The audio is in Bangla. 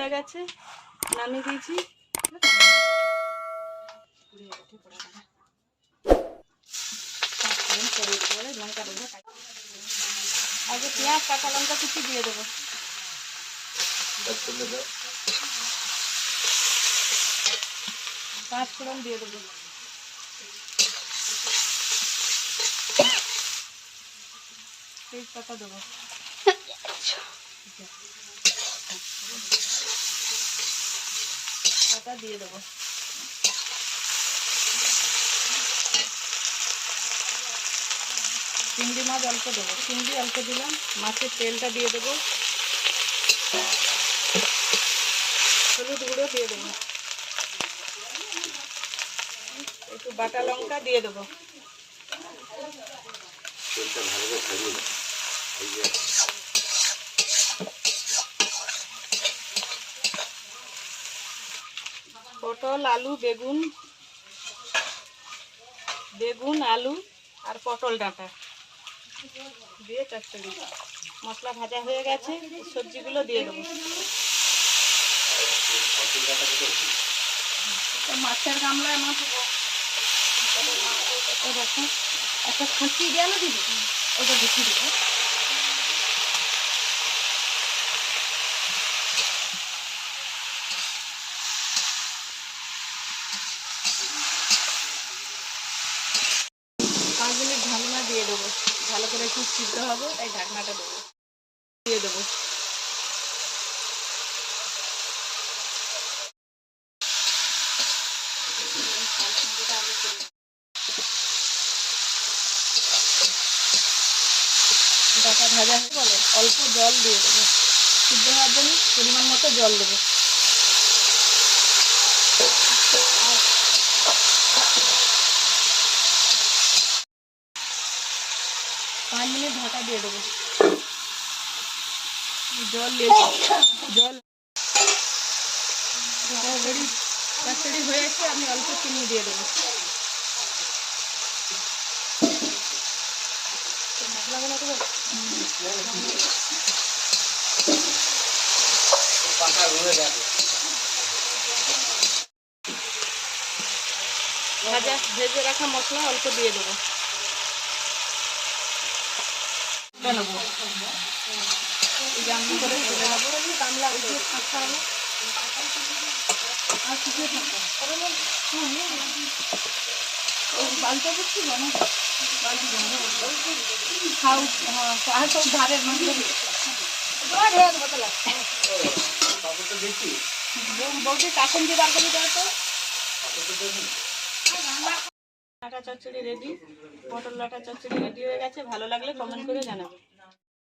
হয়ে গেছে, নামিয়ে দিয়েছি। আগে পেঁয়াজ কাঁচা লঙ্কা কুচি দিয়ে দেবো। পাঁচ ফোড়ন দিয়ে দেবো। তেজপাতা দেবো। পাতা দিয়ে দেবো। চিংড়ি মাছ অল্প দেবো, চিংড়ি অল্প দিলাম। মাছের তেলটা দিয়ে দেবো। হলুদ গুঁড়ো দিয়ে দেবো। একটু বাটা লঙ্কা দিয়ে দেবো। পটল আলু বেগুন আলু আর পটল ডাঁটা দিয়ে চচ্চড়ি। মশলা ভাজা হয়ে গেছে, সবজিগুলো দিয়ে দেবো। মাছের গামলায় মাছ দেখো, একটা খাঁচি গেল দিবি, ওটা ঢুকিয়ে দেবো। পাঁচ মিনিট ঢাকনা দিয়ে দেবো। ভালো করে একটু সিদ্ধ হবে, তাই ঢাকনাটা দেবো। দিয়ে দেবো। ডাটা ভাজা হয়ে গেলে অল্প জল দিয়ে দেবো। সিদ্ধ হওয়ার জন্য পরিমাণ মতো জল দেবো। 5 মিনিট ঢাকা দিয়ে দেবো। জল অলরেডি চচ্চড়ি হয়ে গেছে, আমি অল্প চিনি দিয়ে দেবো। ভেজে রাখা মশলা অল্প দিয়ে দেবো। গামলা করে তুলে নেবো। গামলা উঠিয়ে থাকতে হবে। আর কিছু বালটা করছি না, সব ধারের বলছি কাকুন দিয়ে বার করে দেওয়া তো। ডাঁটা চচ্চড়ি রেডি, পটল ডাঁটা চচ্চড়ি রেডি হয়ে গেছে। ভালো লাগলে কমেন্ট করে জানাবে।